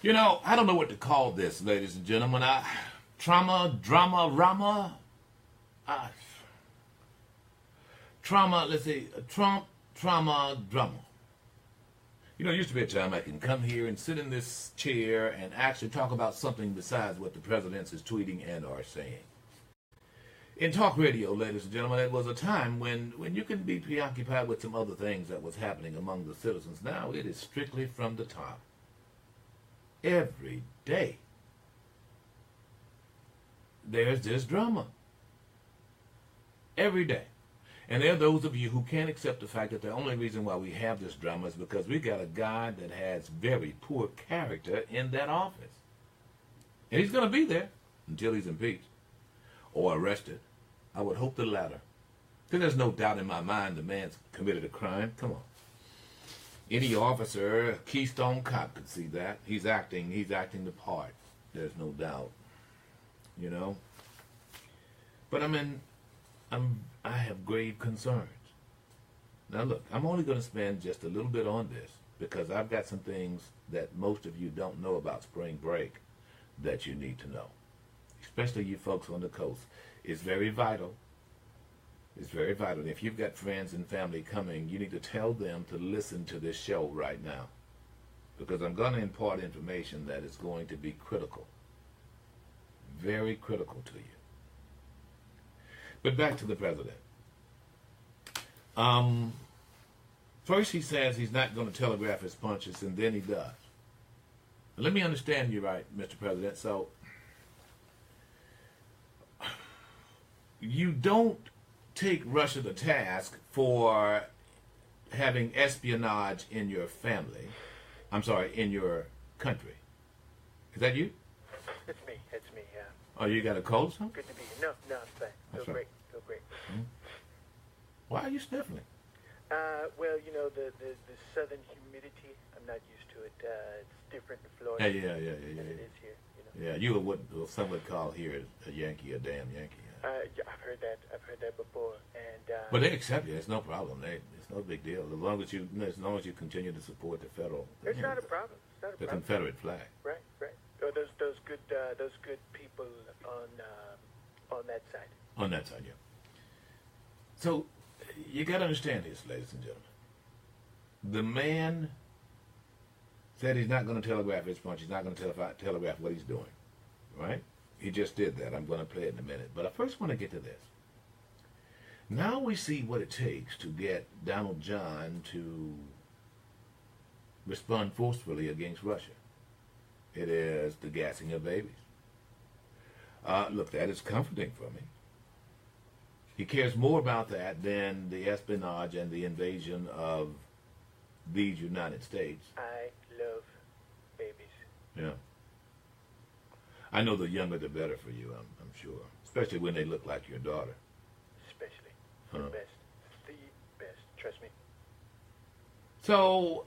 You know, I don't know what to call this, ladies and gentlemen. Trauma, drama, rama. Uh, Trauma, let's see, Trump, trauma, drama. You know, it used to be a time I can come here and sit in this chair and actually talk about something besides what the president is tweeting and are saying. In talk radio, ladies and gentlemen, it was a time when you can be preoccupied with some other things that was happening among the citizens. Now it is strictly from the top. Every day, there's this drama. Every day. And there are those of you who can't accept the fact that the only reason why we have this drama is because we got a guy that has very poor character in that office. And he's going to be there until he's impeached or arrested. I would hope the latter. Because there's no doubt in my mind the man's committed a crime. Come on. Any officer, Keystone Cop could see that. He's acting the part. There's no doubt. You know? But I have grave concerns. Now look, I'm only going to spend just a little bit on this because I've got some things that most of you don't know about spring break that you need to know. Especially you folks on the coast. It's very vital. It's very vital. And if you've got friends and family coming, you need to tell them to listen to this show right now. Because I'm going to impart information that is going to be critical. Very critical to you. But back to the president. First he says he's not going to telegraph his punches, and then he does. Now, let me understand you right, Mr. President. So, you don't take Russia to task for having espionage in your family. I'm sorry, in your country. Is that you? It's me, yeah. Oh, you got a cold or something? Good to be here. No, I'm fine. Feel great. Hmm? Why are you sniffling? Well, you know, the southern humidity, I'm not used to it. It's different in Florida than it is here. You know? Yeah, you are what some would call here a Yankee, a damn Yankee. Yeah, I've heard that before. And but they accept you. It's no problem. It's no big deal as long as you continue to support the federal. It's not a problem. It's not a the problem. Confederate flag. Right. Oh, those good people on that side. On that side, yeah. So you got to understand this, ladies and gentlemen. The man said he's not going to telegraph his punch. He's not going to telegraph what he's doing. Right? He just did that. I'm going to play it in a minute. But I first want to get to this. Now we see what it takes to get Donald John to respond forcefully against Russia. It is the gassing of babies. Look, that is comforting for me. He cares more about that than the espionage and the invasion of these United States. I love babies. Yeah. I know the younger the better for you, I'm sure. Especially when they look like your daughter. Especially. The best. The best. Trust me. So,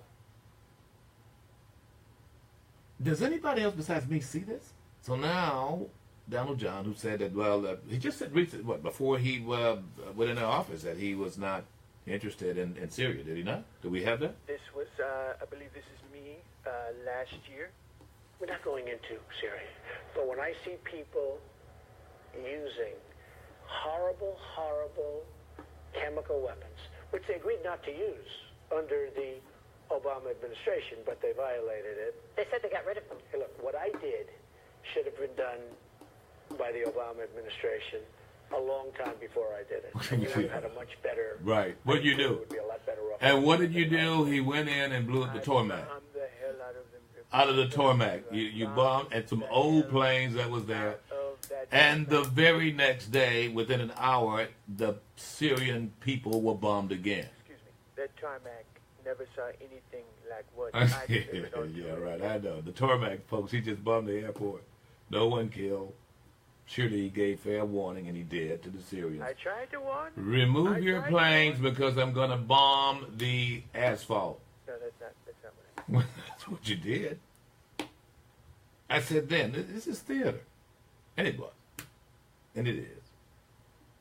does anybody else besides me see this? So now, Donald John, who said that, well, he just said recently, before he went into office, that he was not interested in Syria, did he not? Do we have that? This was, I believe this is me, last year. We're not going into Syria, but when I see people using horrible chemical weapons, which they agreed not to use under the Obama administration, but they violated it. They said they got rid of them. Hey, look, what I did should have been done by the Obama administration a long time before I did it. And you had a much better... Right. What'd you do? Would be a lot better off. And what did you do? He went in and blew up the Tormac. I'm the hell out of them. Out of the Tormac. You bombed at some old planes that was there. And the very next day, within an hour, the Syrian people were bombed again. Excuse me. That Tarmac never saw anything like what I did. Yeah, right. I know. The Tormac folks, he just bombed the airport. No one killed. Surely he gave fair warning, and he did, to the Syrians. I tried to warn. Remove your planes because I'm going to bomb the asphalt. No, that's not what I did. That's what you did. I said then, this is theater. And it was. And it is.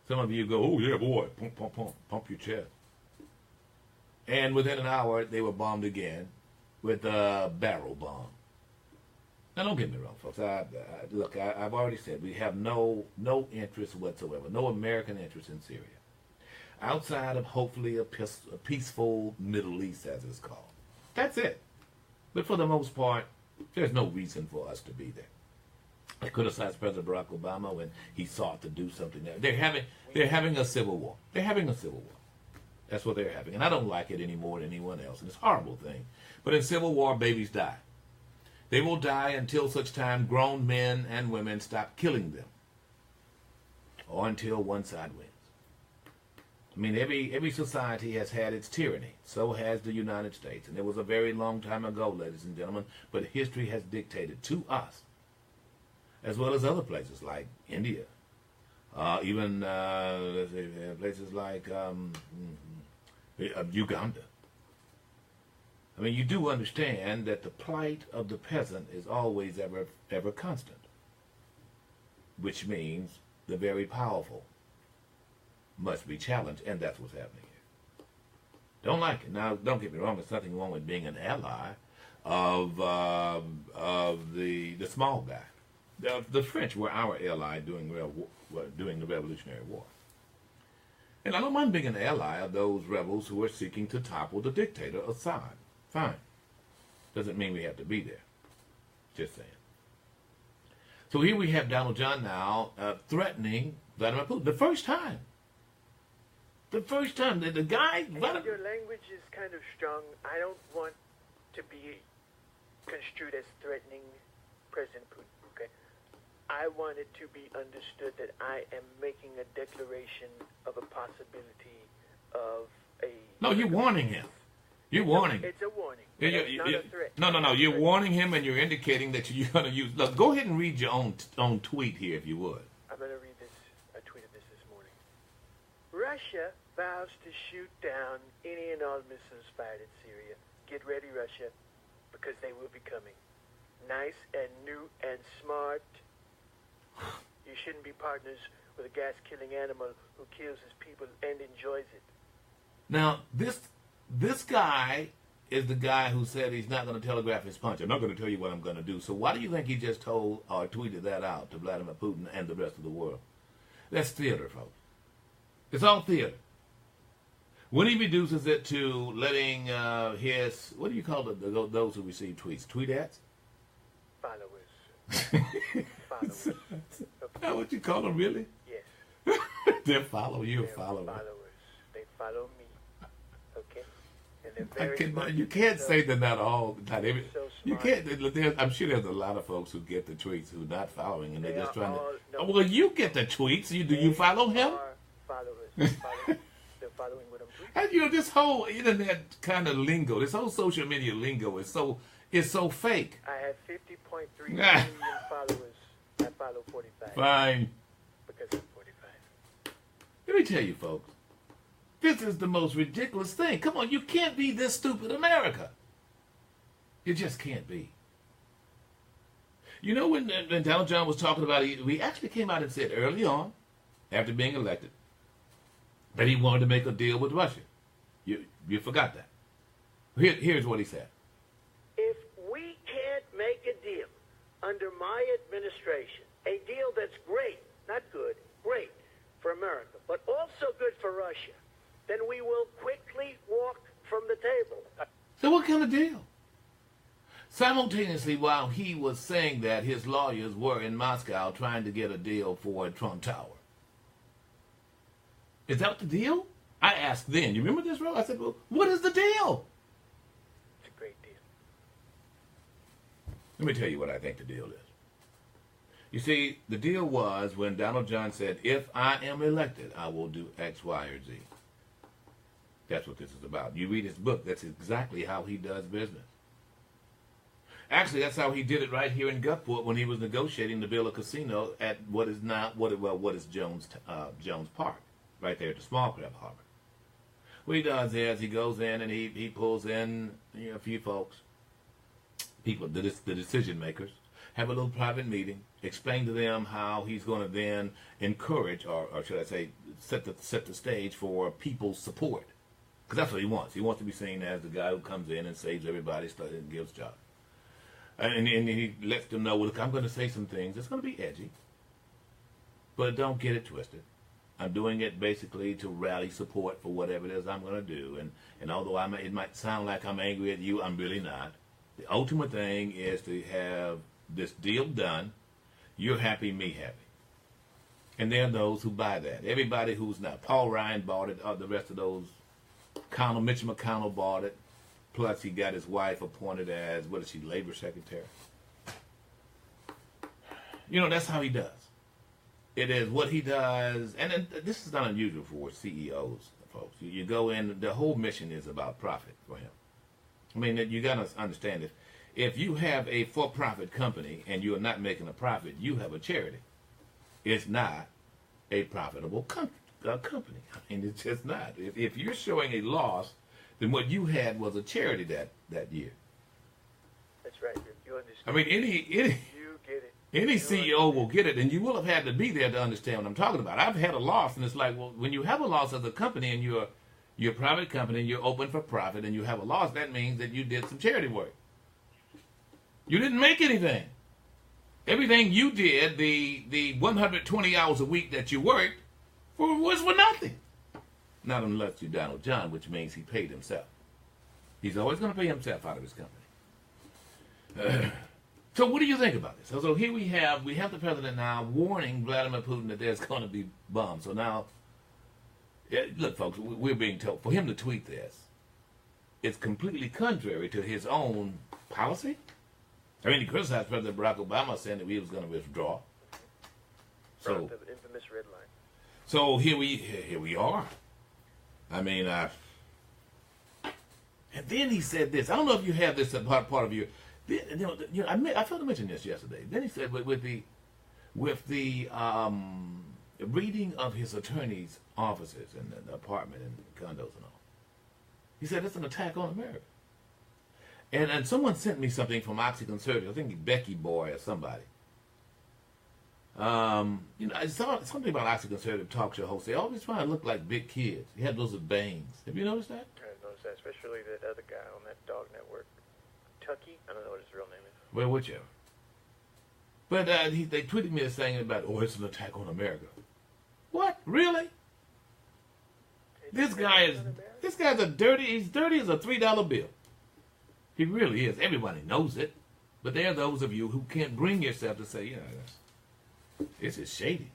Some of you go, oh yeah, boy, pump, pump, pump, pump your chest. And within an hour, they were bombed again with a barrel bomb. Now, don't get me wrong, folks. Look, I've already said we have no interest whatsoever, no American interest in Syria, outside of hopefully a peaceful Middle East, as it's called. That's it. But for the most part, there's no reason for us to be there. I criticized President Barack Obama when he sought to do something there. They're having a civil war. They're having a civil war. That's what they're having. And I don't like it any more than anyone else. And it's a horrible thing. But in civil war, babies die. They will die until such time grown men and women stop killing them. Or until one side wins. I mean, every society has had its tyranny. So has the United States. And it was a very long time ago, ladies and gentlemen. But history has dictated to us, as well as other places like India. Even places like Uganda. I mean, you do understand that the plight of the peasant is always ever constant, which means the very powerful must be challenged, and that's what's happening here. Don't like it. Now, don't get me wrong. There's nothing wrong with being an ally of the small guy. The French were our ally during the Revolutionary War. And I don't mind being an ally of those rebels who are seeking to topple the dictator Assad. Fine. Doesn't mean we have to be there. Just saying. So here we have Donald John now threatening Vladimir Putin. The first time. The guy... Your language is kind of strong. I don't want to be construed as threatening President Putin, okay? I want it to be understood that I am making a declaration of a possibility of a... No, you're warning him. You're warning. It's a warning. It's not a threat. No. You're warning him, and you're indicating that you're going to use... Look, go ahead and read your own tweet here, if you would. I'm going to read this. I tweeted this morning. Russia vows to shoot down any and all missiles fired at Syria. Get ready, Russia, because they will be coming. Nice and new and smart. You shouldn't be partners with a gas-killing animal who kills his people and enjoys it. Now, this guy is the guy who said he's not going to telegraph his punch. I'm not going to tell you what I'm going to do. So why do you think he just told or tweeted that out to Vladimir Putin and the rest of the world? That's theater, folks. It's all theater. When he reduces it to letting his, what do you call those who receive tweets? Tweetettes? Followers. Followers. Is that what you call them, really? Yes. They follow you, They're follow. followers. They follow me. Okay? And they're very You can't say that not all. Not every. So You smart. can't. I'm sure there's a lot of folks who get the tweets who are not following, and they're They just are trying to. all- no. Oh, well, you get the tweets. Do you follow him? Are followers. They're following what I'm doing. And, this whole internet kind of lingo, this whole social media lingo is so fake. I have 50.3 million followers. I follow 45. Fine. Because I'm 45. Let me tell you, folks. This is the most ridiculous thing. Come on, you can't be this stupid, America. You just can't be. You know, when Donald John was talking about it, we actually came out and said early on, after being elected, that he wanted to make a deal with Russia. You forgot that. Here's what he said. If we can't make a deal under my administration, a deal that's great, not good, great for America, but also good for Russia, then we will quickly walk from the table. So what kind of deal? Simultaneously, while he was saying that, his lawyers were in Moscow trying to get a deal for a Trump Tower. Is that the deal? I asked then. You remember this, Ro? I said, well, what is the deal? It's a great deal. Let me tell you what I think the deal is. You see, the deal was when Donald John said, if I am elected, I will do X, Y, or Z. That's what this is about. You read his book, that's exactly how he does business. Actually, that's how he did it right here in Gulfport when he was negotiating to build a casino at what is Jones Park, right there at the Small Crab Harbor. What he does is he goes in and he pulls in a few folks, people, the decision makers, have a little private meeting, explain to them how he's going to then encourage, or should I say, set the stage for people's support. Because that's what he wants. He wants to be seen as the guy who comes in and saves everybody and gives jobs. And he lets them know, well, look, I'm going to say some things. It's going to be edgy, but don't get it twisted. I'm doing it basically to rally support for whatever it is I'm going to do. And although it might sound like I'm angry at you, I'm really not. The ultimate thing is to have this deal done. You're happy, me happy. And there are those who buy that. Everybody who's not. Paul Ryan bought it. The rest of those, Mitch McConnell bought it. Plus, he got his wife appointed as, what is she, Labor Secretary? You know, that's how he does. It is what he does. And this is not unusual for CEOs, folks. You go in, the whole mission is about profit for him. I mean, you got to understand, if you have a for-profit company and you are not making a profit, you have a charity. It's not a profitable company. I mean, it's just not. If you're showing a loss, then what you had was a charity that year. That's right. You understand. I mean, You get it. any CEO will get it, and you will have had to be there to understand what I'm talking about. I've had a loss, and it's like, well, when you have a loss as a company and you're a private company and you're open for profit and you have a loss, that means that you did some charity work. You didn't make anything. Everything you did, the 120 hours a week that you worked, was for nothing. Not unless you're Donald John, which means he paid himself. He's always going to pay himself out of his company. So what do you think about this? So here we have the president now warning Vladimir Putin that there's going to be bombs. So now, look, folks, we're being told, for him to tweet this, it's completely contrary to his own policy. I mean, he criticized President Barack Obama saying that he was going to withdraw. So the infamous red line. So here we are. I mean, and then he said this. I don't know if you have this part of your. I failed to mention this yesterday. Then he said with the reading of his attorney's offices and the apartment and condos and all, he said it's an attack on America. And someone sent me something from OxyConservative. I think Becky Boy or somebody. I saw something about OxyConservative talk show hosts. They always try to look like big kids. He had those with bangs. Have you noticed that? I noticed that, especially that other guy on that dog network, Tucky. I don't know what his real name is. Well, whichever. But they tweeted me a thing about, it's an attack on America. What? Really? This guy's he's dirty as a $3 bill. He really is. Everybody knows it. But there are those of you who can't bring yourself to say, this is shady.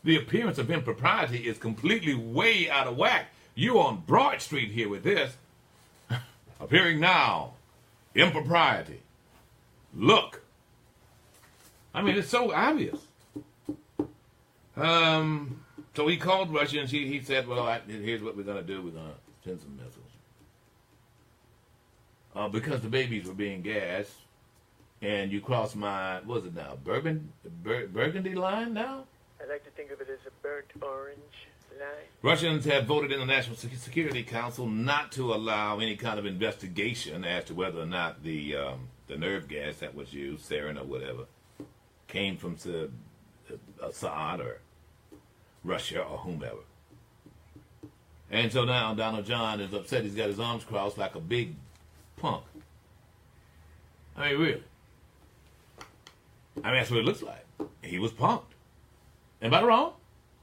The appearance of impropriety is completely way out of whack. You're on Broad Street here with this. Appearing now. Impropriety. Look. I mean, it's so obvious. So he called Russia and he said, well, here's what we're going to do. We're going to send some missiles. Because the babies were being gassed, and you cross my, what is it now, Burgundy line now? I like to think of it as a burnt orange line. Russians have voted in the National Security Council not to allow any kind of investigation as to whether or not the nerve gas that was used, sarin or whatever, came from Assad or Russia or whomever. And so now Donald John is upset. He's got his arms crossed like a big punk. I mean, really. I mean, that's what it looks like. He was punked. Am I wrong?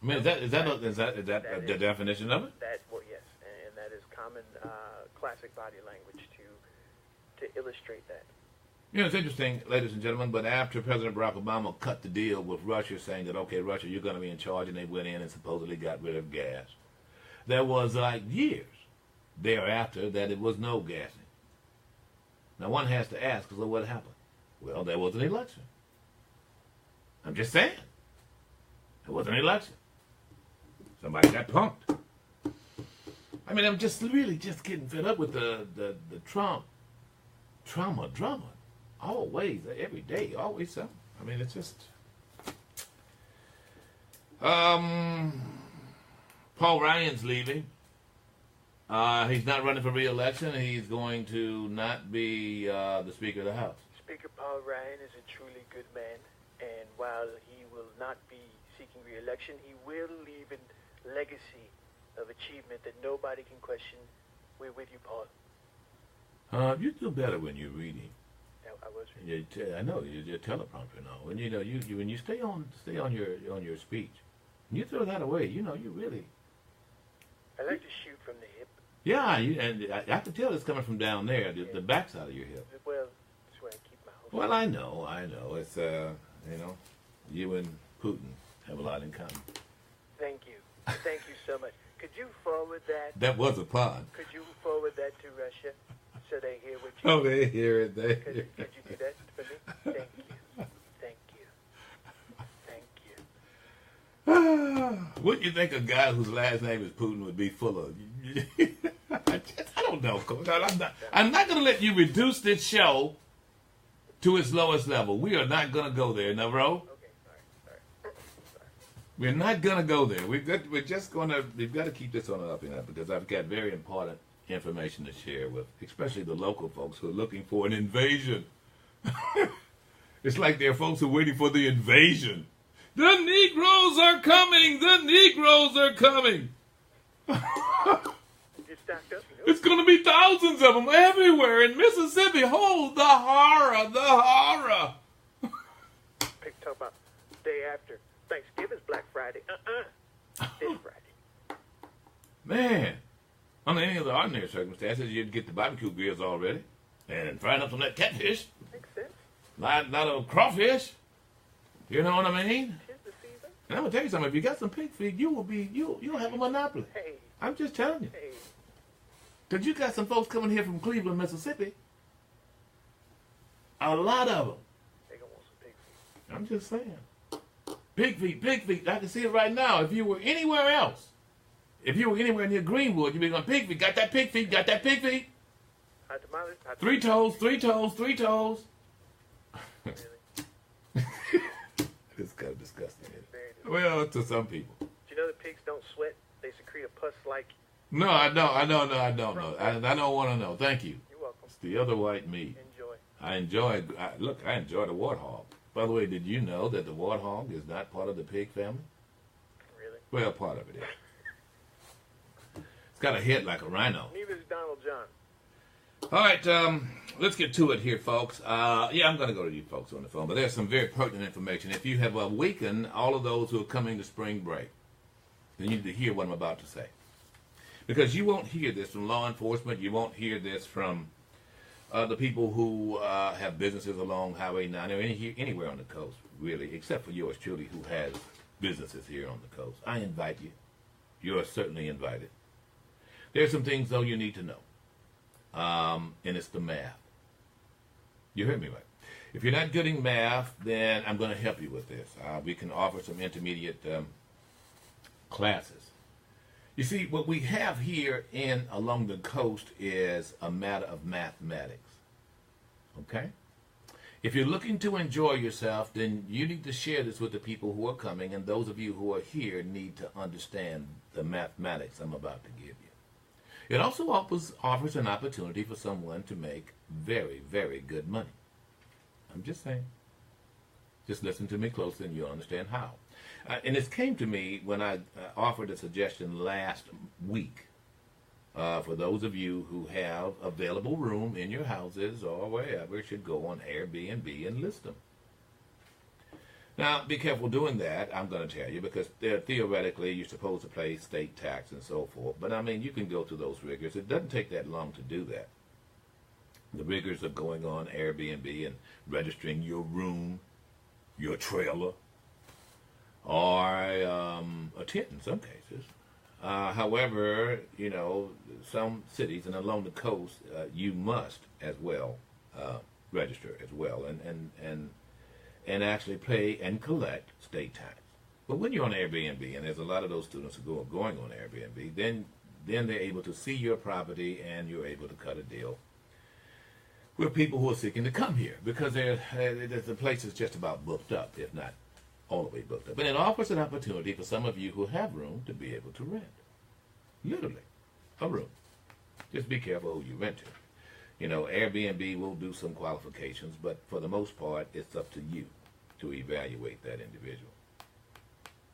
I mean, is that the definition of it? Yes, and that is common classic body language to illustrate that. It's interesting, ladies and gentlemen, but after President Barack Obama cut the deal with Russia, saying that, okay, Russia, you're going to be in charge, and they went in and supposedly got rid of gas, there was like years thereafter that it was no gassing. Now, one has to ask, so what happened? Well, there was an election. I'm just saying. There was an election. Somebody got punked. I mean, I'm just really just getting fed up with the trauma, drama. Always, every day, always something. I mean, it's just... Paul Ryan's leaving. He's not running for re-election. He's going to not be the Speaker of the House. Speaker Paul Ryan is a truly good man, and while he will not be seeking re-election, he will leave a legacy of achievement that nobody can question. We're with you, Paul. You do better when you're reading. That I was reading. I know your teleprompter and all. And you know, you when you stay on your speech, and you throw that away, you know, you really. I like to shoot from the hip. Yeah, and I can tell it's coming from down there, the backside of your hip. Well, that's where I keep my whole. Well, I know. It's you know, you and Putin have a lot in common. Thank you so much. Could you forward that? That was a pun. Could you forward that to Russia so they hear what you? Oh, they hear it. They Could hear you do that for me? Thank you. What do you think a guy whose last name is Putin would be full of? I don't know, Coach. I'm not going to let you reduce this show to its lowest level. We are not going to go there, Navro. Okay, sorry. We're not going to go there. We've got to keep this on the up and up because I've got very important information to share with, especially the local folks who are looking for an invasion. It's like there are folks who are waiting for the invasion. The Negroes are coming! The Negroes are coming! You're stacked up. It's going to be thousands of them everywhere in Mississippi. Hold the horror, the horror. Talk about day after Thanksgiving's Black Friday. This Friday. Man, under any other ordinary circumstances, you'd get the barbecue grills already and frying up some of that catfish, Makes sense. lot of crawfish. You know what I mean? Tis the season. And I'm gonna tell you something. If you got some pig feet, you'll have a monopoly. Hey. I'm just telling you. Cause you got some folks coming here from Cleveland, Mississippi. A lot of them. They gonna want some pig feet. I'm just saying. Pig feet. I can see it right now. If you were anywhere else, if you were anywhere near Greenwood, you'd be going, pig feet, got that pig feet. Hot tamales. Three toes. Really? It's kind of disgusting. Isn't Very it? Well, to some people. Do you know that pigs don't sweat? They secrete a pus-like. No, I don't know. I don't want to know. Thank you. You're welcome. It's the other white meat. Enjoy. I enjoy the warthog. By the way, did you know that the warthog is not part of the pig family? Really? Well, part of it is. It's got a head like a rhino. Neither is Donald John. All right, let's get to it here, folks. I'm going to go to you folks on the phone, but there's some very pertinent information. If you have awakened all of those who are coming to spring break, then you need to hear what I'm about to say. Because you won't hear this from law enforcement. You won't hear this from the people who have businesses along Highway 9 or anywhere on the coast, really, except for yours truly who has businesses here on the coast. I invite you. You are certainly invited. There are some things, though, you need to know. And it's the math. You heard me right. If you're not getting math, then I'm going to help you with this. We can offer some intermediate classes. You see, what we have here along the coast is a matter of mathematics. Okay? If you're looking to enjoy yourself, then you need to share this with the people who are coming, and those of you who are here need to understand the mathematics I'm about to give you. It also offers an opportunity for someone to make very, very good money. I'm just saying. Just listen to me closely and you'll understand how. And this came to me when I offered a suggestion last week for those of you who have available room in your houses or wherever should go on Airbnb and list them. Now, be careful doing that, I'm going to tell you, because theoretically you're supposed to pay state tax and so forth. But, I mean, you can go through those rigors. It doesn't take that long to do that. The rigors of going on Airbnb and registering your room, your trailer, or a tent in some cases. However, you know, some cities and along the coast, you must as well register as well and actually pay and collect state tax. But when you're on Airbnb, and there's a lot of those students who are going on Airbnb, then they're able to see your property and you're able to cut a deal with people who are seeking to come here because the place is just about booked up, if not all the way booked up. But it offers an opportunity for some of you who have room to be able to rent. Literally, a room. Just be careful who you rent to. You know, Airbnb will do some qualifications, but for the most part, it's up to you to evaluate that individual.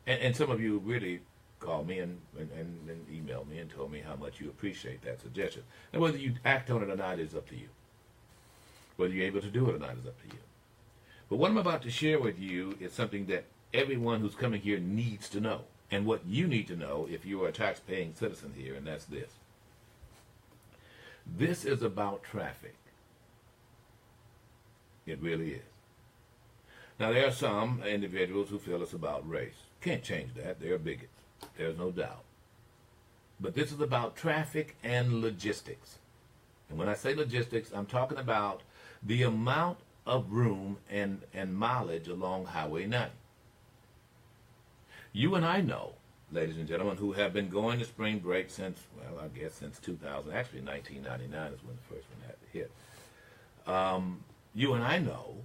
And some of you really called me and emailed me and told me how much you appreciate that suggestion. And whether you act on it or not is up to you. Whether you're able to do it or not is up to you. But what I'm about to share with you is something that everyone who's coming here needs to know, and what you need to know if you are a tax-paying citizen here, and that's this. This is about traffic. It really is. Now, there are some individuals who feel it's about race. Can't change that. They're bigots. There's no doubt. But this is about traffic and logistics. And when I say logistics, I'm talking about the amount of room and mileage along Highway 90. You and I know, ladies and gentlemen, who have been going to spring break since, well, I guess since 2000. Actually, 1999 is when the first one had hit. You and I know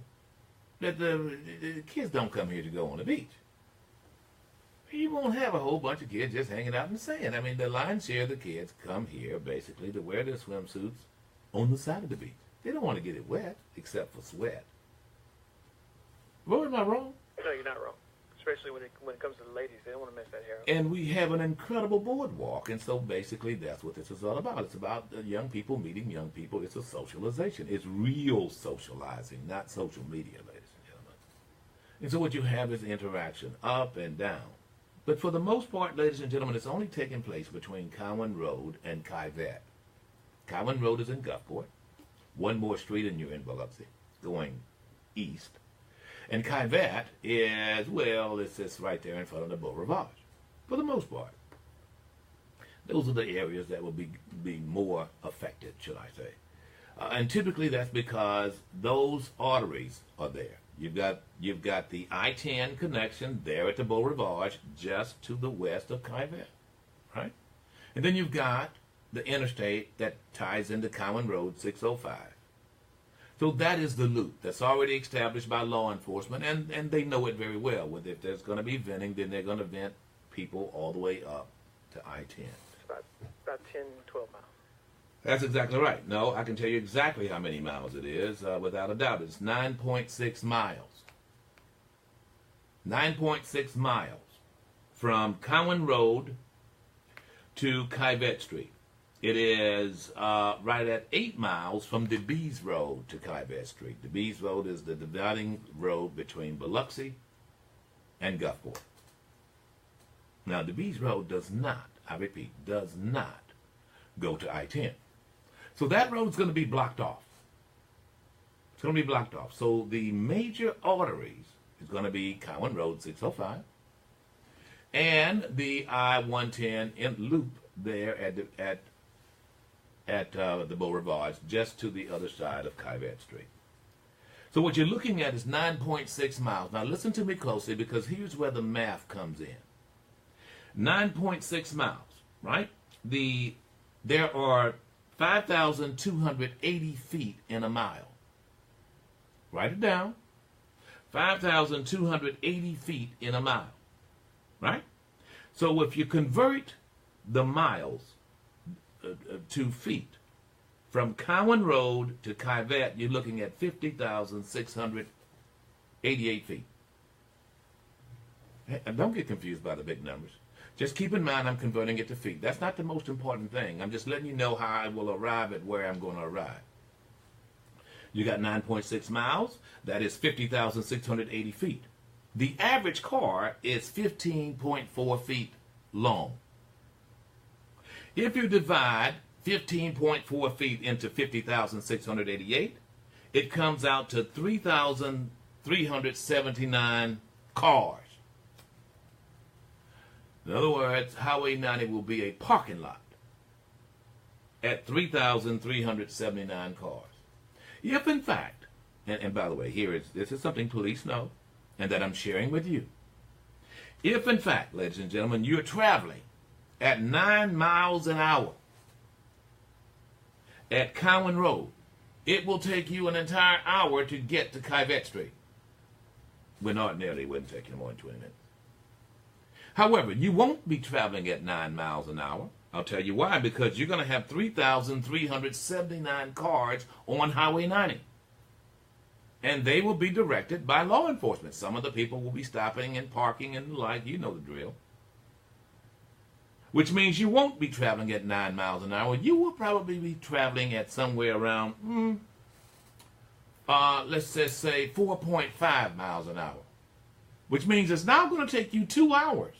that the kids don't come here to go on the beach. You won't have a whole bunch of kids just hanging out in the sand. I mean, the lion's share of the kids come here basically to wear their swimsuits on the side of the beach. They don't want to get it wet, except for sweat. Well, am I wrong? No, you're not wrong. Especially when it comes to the ladies, they don't want to mess that hair up. And we have an incredible boardwalk, and so basically that's what this is all about. It's about young people meeting young people. It's a socialization. It's real socializing, not social media, ladies and gentlemen. And so what you have is interaction, up and down. But for the most part, ladies and gentlemen, it's only taking place between Cowan Road and Kivet. Cowan Road is in Gulfport. One more street and you're in Biloxi, going east. And Kivet is, well, it's just right there in front of the Beau Rivage, for the most part. Those are the areas that will be more affected, should I say. And typically that's because those arteries are there. You've got the I-10 connection there at the Beau Rivage, just to the west of Kivet, right? And then you've got the interstate that ties into Cowan Road 605. So that is the loop that's already established by law enforcement, and they know it very well. If there's going to be venting, then they're going to vent people all the way up to I-10. It's about 10, 12 miles. That's exactly right. No, I can tell you exactly how many miles it is, without a doubt. It's 9.6 miles. 9.6 miles from Cowan Road to Kivet Street. It is right at 8 miles from DeBees Road to Kivet Street. DeBees Road is the dividing road between Biloxi and Gulfport. Now, DeBees Road does not, I repeat, does not go to I-10. So that road's going to be blocked off. It's going to be blocked off. So the major arteries is going to be Cowan Road 605 and the I-110 in loop there at the Beau Rivage, just to the other side of Kivet Street. So what you're looking at is 9.6 miles. Now listen to me closely, because here's where the math comes in. 9.6 miles, right? There are 5,280 feet in a mile. Write it down. 5,280 feet in a mile, right? So if you convert the miles to feet from Cowan Road to Kivet, you're looking at 50,688 feet. And don't get confused by the big numbers. Just keep in mind I'm converting it to feet. That's not the most important thing. I'm just letting you know how I will arrive at where I'm going to arrive. You got 9.6 miles. That is 50,680 feet. The average car is 15.4 feet long. If you divide 15.4 feet into 50,688, it comes out to 3,379 cars. In other words, Highway 90 will be a parking lot at 3,379 cars. If in fact, and by the way, this is something police know and that I'm sharing with you. If in fact, ladies and gentlemen, you're traveling at 9 miles an hour at Cowan Road, it will take you an entire hour to get to Kivet Street, when ordinarily it wouldn't take you more than 20 minutes. However, you won't be traveling at 9 miles an hour. I'll tell you why. Because you're going to have 3,379 cars on Highway 90. And they will be directed by law enforcement. Some of the people will be stopping and parking and the like. You know the drill. Which means you won't be traveling at 9 miles an hour. You will probably be traveling at somewhere around let's just say 4.5 miles an hour, which means it's now going to take you 2 hours.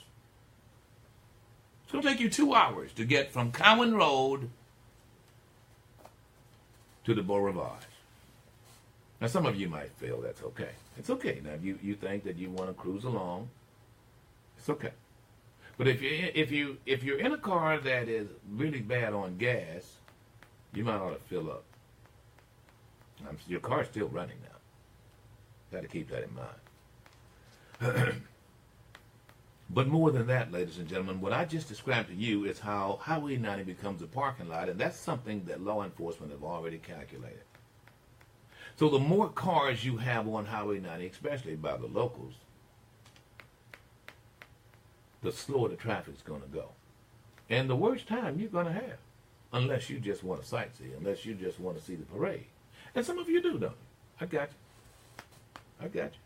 It's going to take you 2 hours to get from Cowan Road to the Beau Rivage. Now, some of you might feel that's okay. It's okay. Now, if you think that you want to cruise along, it's okay. But if you're in a car that is really bad on gas, you might ought to fill up. Your car's still running now. Got to keep that in mind. But more than that, ladies and gentlemen, what I just described to you is how Highway 90 becomes a parking lot, and that's something that law enforcement have already calculated. So the more cars you have on Highway 90, especially by the locals, the slower the traffic's going to go. And the worst time you're going to have, unless you just want to sightsee, unless you just want to see the parade. And some of you do, don't you? I got you. I got you.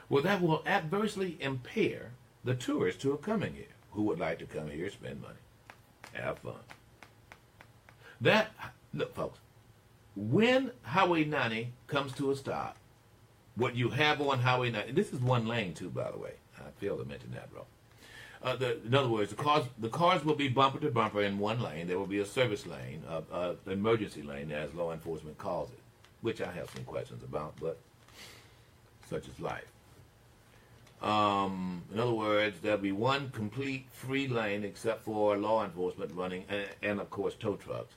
Well, that will adversely impair the tourists who are coming here, who would like to come here, spend money, have fun. Look, folks, when Highway 90 comes to a stop, what you have on Highway 90, this is one lane too, by the way. I failed to mention that, bro. In other words, the cars will be bumper to bumper in one lane. There will be a service lane, emergency lane, as law enforcement calls it, which I have some questions about, but such is life. In other words, there'll be one complete free lane except for law enforcement running, and of course tow trucks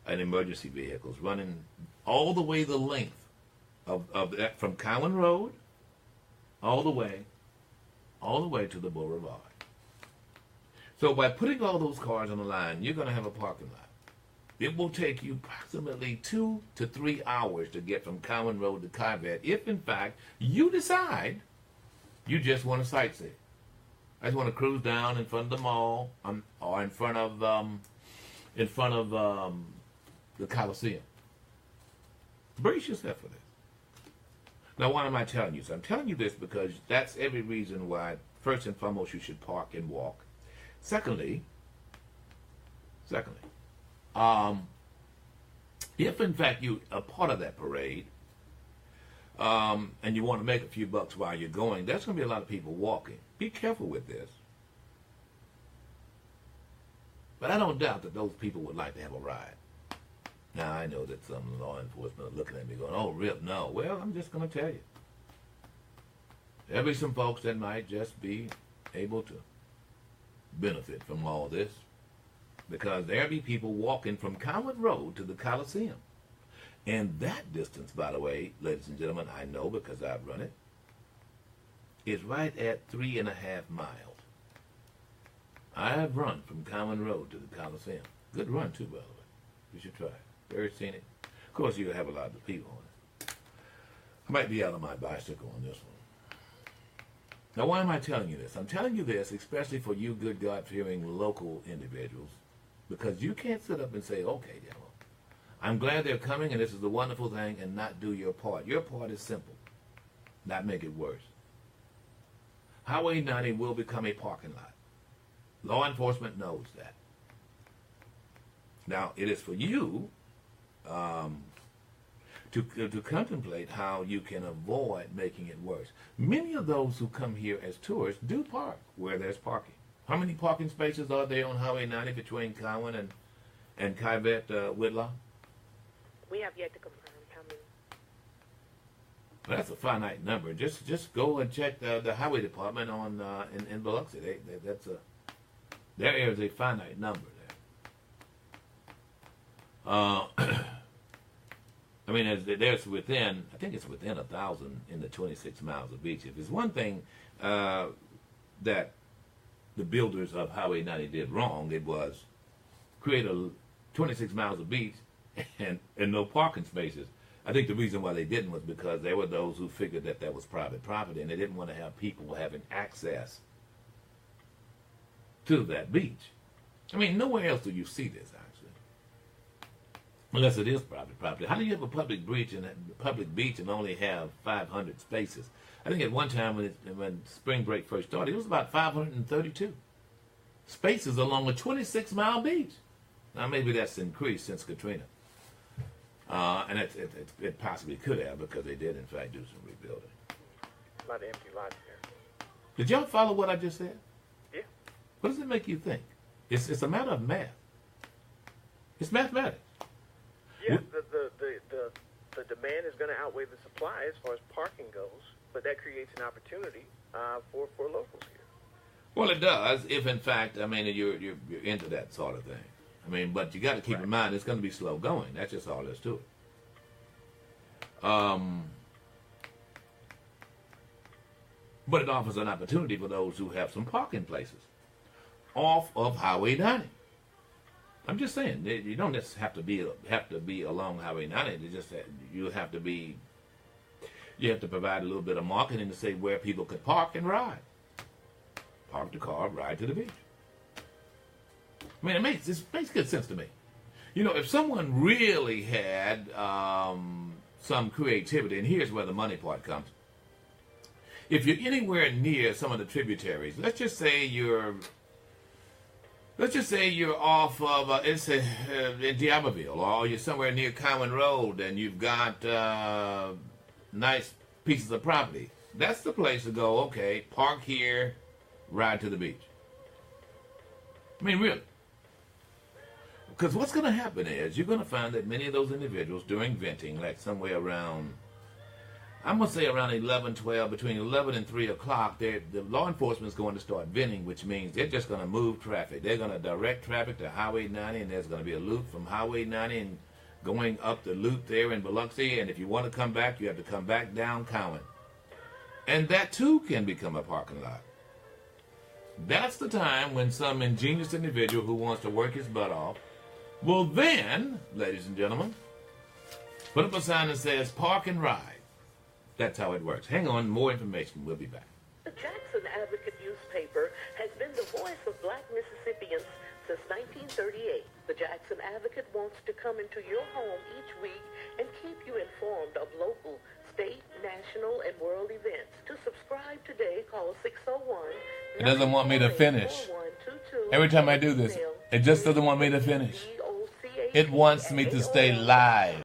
and emergency vehicles running all the way the length of that, from Cowan Road all the way to the Beau Rivage. So by putting all those cars on the line, you're going to have a parking lot. It will take you approximately 2 to 3 hours to get from Cowan Road to Caveat if, in fact, you decide you just want to sightsee. I just want to cruise down in front of the mall or in front of the Coliseum. Brace yourself for this. Now, why am I telling you? So I'm telling you this because that's every reason why, first and foremost, you should park and walk. Secondly, if in fact you are part of that parade, and you want to make a few bucks while you're going, there's going to be a lot of people walking. Be careful with this. But I don't doubt that those people would like to have a ride. Now, I know that some law enforcement are looking at me going, oh, Rip, no. Well, I'm just going to tell you. There'll be some folks that might just be able to benefit from all this, because there'll be people walking from Cowan Road to the Coliseum. And that distance, by the way, ladies and gentlemen, I know because I've run it, is right at 3.5 miles. I have run from Cowan Road to the Coliseum. Good run, too, by the way. You should try it. Very scenic. Of course, you'll have a lot of people on it. I might be out on my bicycle on this one. Now, why am I telling you this? I'm telling you this especially for you good God-fearing local individuals, because you can't sit up and say, okay, then, well, I'm glad they're coming and this is a wonderful thing, and not do your part. Your part is simple. Not make it worse. Highway 90 will become a parking lot. Law enforcement knows that. Now, it is for you to contemplate how you can avoid making it worse. Many of those who come here as tourists do park where there's parking. How many parking spaces are there on Highway 90 between Cowan and Caveat, Whitlaw? We have yet to confirm how many. Well, that's a finite number. Just go and check the highway department on in Biloxi. There is a finite number there. I mean, there's within, I think it's within 1,000 in the 26 miles of beach. If there's one thing that the builders of Highway 90 did wrong, it was create 26 miles of beach and no parking spaces. I think the reason why they didn't was because there were those who figured that that was private property, and they didn't want to have people having access to that beach. I mean, nowhere else do you see this, actually. Unless it is private property. How do you have a public beach and only have 500 spaces? I think at one time when spring break first started, it was about 532 spaces along a 26-mile beach. Now maybe that's increased since Katrina. And it possibly could have, because they did, in fact, do some rebuilding. A lot of empty lots there. Did y'all follow what I just said? Yeah. What does it make you think? It's a matter of math. It's mathematics. Yeah, the demand is going to outweigh the supply as far as parking goes, but that creates an opportunity for locals here. Well, it does, if in fact, I mean, you're into that sort of thing. I mean, but you got to keep in mind it's going to be slow going. That's just all there's to it. But it offers an opportunity for those who have some parking places off of Highway 90. I'm just saying, you don't necessarily have to be along Highway 90. It's just that you have to provide a little bit of marketing to say where people could park and ride. Park the car, ride to the beach. I mean, it makes good sense to me. You know, if someone really had some creativity, and here's where the money part comes. If you're anywhere near some of the tributaries, let's just say you're off of in D'Iberville, or you're somewhere near Common Road, and you've got nice pieces of property. That's the place to go. Okay, park here, ride to the beach. I mean, really. Because what's going to happen is you're going to find that many of those individuals during venting, like somewhere around, I'm going to say around 11, 12, between 11 and 3 o'clock, the law enforcement is going to start venting, which means they're just going to move traffic. They're going to direct traffic to Highway 90, and there's going to be a loop from Highway 90 and going up the loop there in Biloxi. And if you want to come back, you have to come back down Cowan. And that, too, can become a parking lot. That's the time when some ingenious individual who wants to work his butt off will then, ladies and gentlemen, put up a sign that says park and ride. That's how it works. Hang on, more information. We'll be back. The Jackson Advocate newspaper has been the voice of black Mississippians since 1938. The Jackson Advocate wants to come into your home each week and keep you informed of local, state, national, and world events. To subscribe today, call 601. It doesn't want me to finish. Every time I do this, it just doesn't want me to finish. It wants me to stay live.